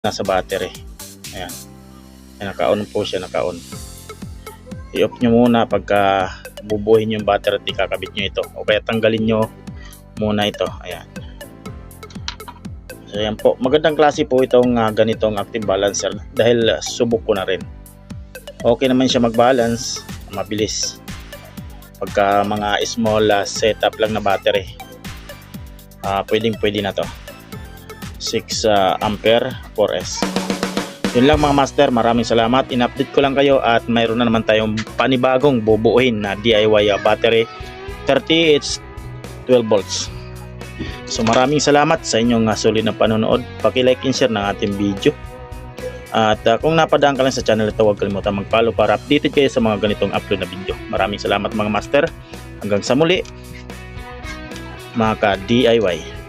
nasa battery. Ayan. Naka-on po siya, naka-on. I-off nyo muna pagka bubuhin yung battery at ikakabit nyo ito. O kaya tanggalin nyo muna ito. Ayan. So ayan po. Magandang klase po itong ganitong active balancer dahil subok ko na rin. Okay naman siya mag-balance. Mabilis. Pagka mga small setup lang na battery. Pwedeng-pwede na to. 6 ampere 4S. Yun lang mga master, maraming salamat. In-update ko lang kayo at mayroon na naman tayong panibagong bubuuin na DIY battery 30H 12 volts. So maraming salamat sa inyong sulit na panonood. Paki-like and share ng ating video. At kung napadaan ka lang sa channel ito, huwag kalimutan mag-follow para updated kayo sa mga ganitong upload na video. Maraming salamat mga master. Hanggang sa muli, mga ka-DIY.